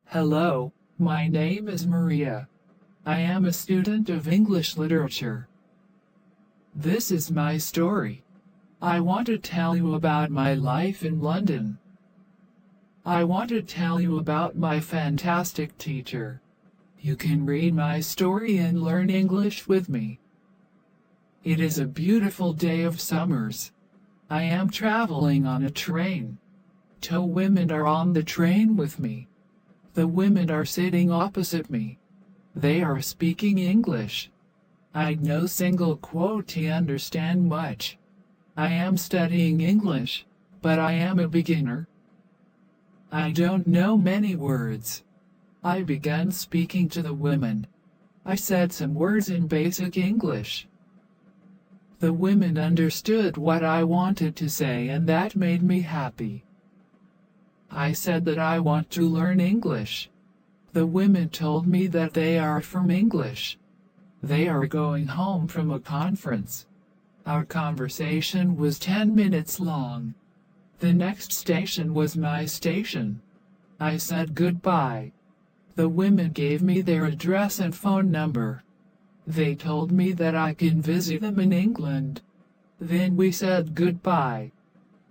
Hello, my name is Maria. I am a student of English literature. This is my story. I want to tell you about my life in London. I want to tell you about my fantastic teacher. You can read my story and learn English with me. It is a beautiful day of summers. I am traveling on a train. Two women are on the train with me. The women are sitting opposite me. They are speaking English. I no single quote understand much. I am studying English, but I am a beginner. I don't know many words. I began speaking to the women. I said some words in basic English. The women understood what I wanted to say, and that made me happy. I said that I want to learn English. The women told me that they are from English. They are going home from a conference. Our conversation was 10 minutes long. The next station was my station. I said goodbye. The women gave me their address and phone number. They told me that I can visit them in England. Then we said goodbye.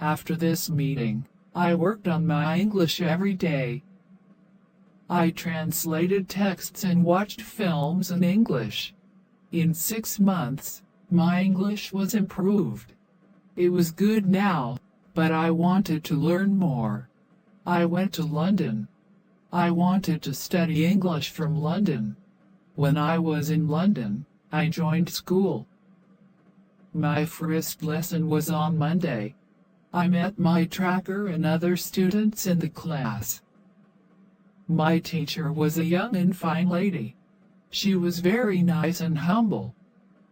After this meeting, I worked on my English every day. I translated texts and watched films in English. In 6 months, my English was improved. It was good now, but I wanted to learn more. I went to London. I wanted to study English from London. When I was in London, I joined school. My first lesson was on Monday. I met my tracker and other students in the class. My teacher was a young and fine lady. She was very nice and humble.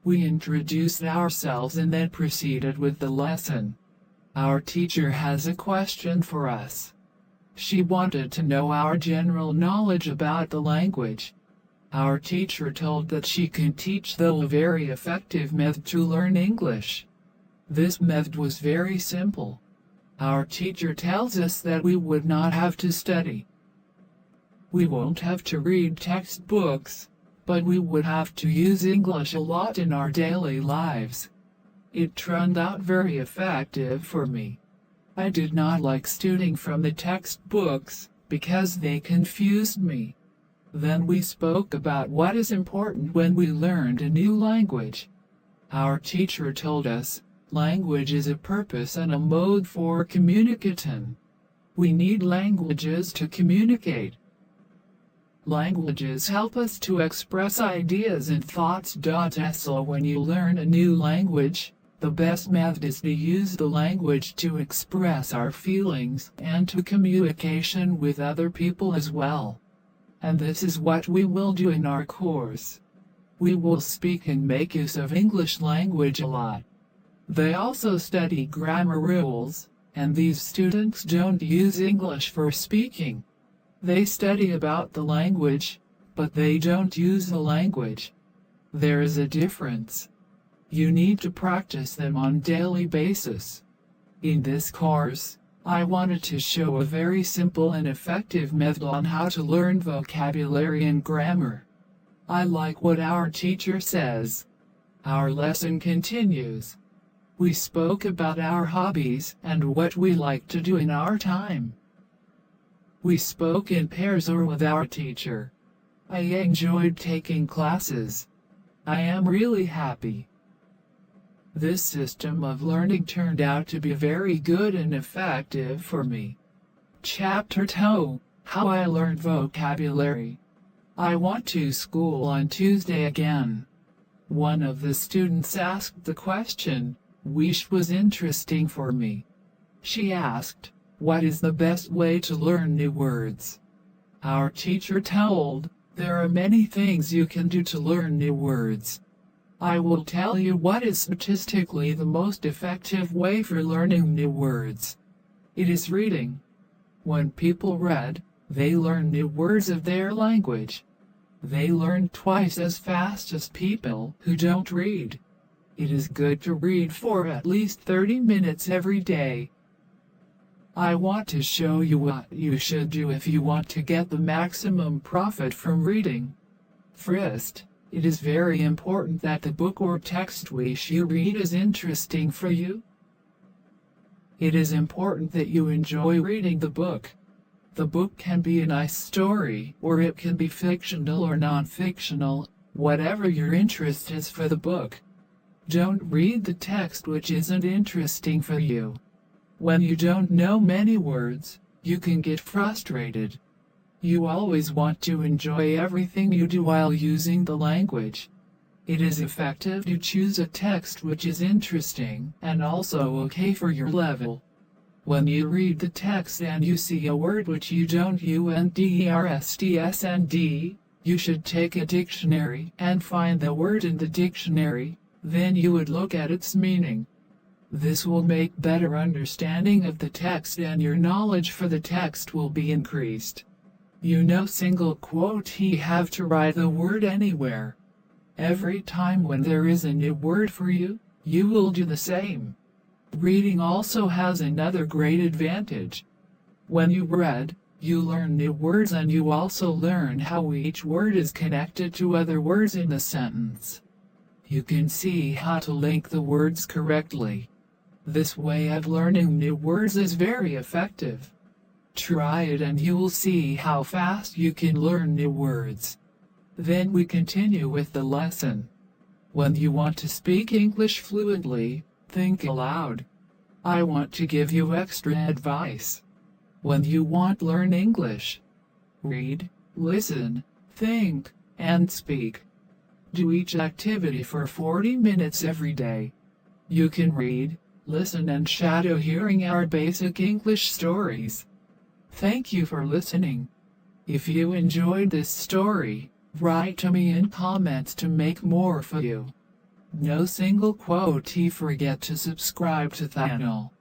We introduced ourselves and then proceeded with the lesson. Our teacher has a question for us. She wanted to know our general knowledge about the language. Our teacher told that she can teach a very effective method to learn English. This method was very simple. Our teacher tells us that we would not have to study. We won't have to read textbooks, but we would have to use English a lot in our daily lives. It turned out very effective for me. I did not like studying from the textbooks because they confused me. Then we spoke about what is important when we learned a new language. Our teacher told us, language is a purpose and a mode for communicating. We need languages to communicate. Languages help us to express ideas and thoughts. So when you learn a new language, the best method is to use the language to express our feelings and to communication with other people as well. And this is what we will do in our course. We will speak and make use of English language a lot. They also study grammar rules, and these students don't use English for speaking. They study about the language, but they don't use the language. There is a difference. You need to practice them on a daily basis. In this course, I wanted to show a very simple and effective method on how to learn vocabulary and grammar. I like what our teacher says. Our lesson continues. We spoke about our hobbies and what we like to do in our time. We spoke in pairs or with our teacher. I enjoyed taking classes. I am really happy. This system of learning turned out to be very good and effective for me. Chapter 2: How I Learned Vocabulary. I went to school on Tuesday again. One of the students asked the question, which was interesting for me. She asked, what is the best way to learn new words? Our teacher told, there are many things you can do to learn new words. I will tell you what is statistically the most effective way for learning new words. It is reading. When people read, they learn new words of their language. They learn twice as fast as people who don't read. It is good to read for at least 30 minutes every day. I want to show you what you should do if you want to get the maximum profit from reading. First, it is very important that the book or text which you read is interesting for you. It is important that you enjoy reading the book. The book can be a nice story, or it can be fictional or non-fictional, whatever your interest is for the book. Don't read the text which isn't interesting for you. When you don't know many words, you can get frustrated. You always want to enjoy everything you do while using the language. It is effective to choose a text which is interesting and also okay for your level. When you read the text and you see a word which you don't understand, you should take a dictionary and find the word in the dictionary, then you would look at its meaning. This will make better understanding of the text and your knowledge for the text will be increased. You know single quote you have to write the word anywhere. Every time when there is a new word for you, you will do the same. Reading also has another great advantage. When you read, you learn new words and you also learn how each word is connected to other words in the sentence. You can see how to link the words correctly. This way of learning new words is very effective. Try it and you will see how fast you can learn new words. Then we continue with the lesson. When you want to speak English fluently, think aloud. I want to give you extra advice. When you want to learn English, read, listen, think, and speak. Do each activity for 40 minutes every day. You can read, listen and shadow hearing our basic English stories. Thank you for listening. If you enjoyed this story, write to me in comments to make more for you. No single quote. Forget to subscribe to the channel.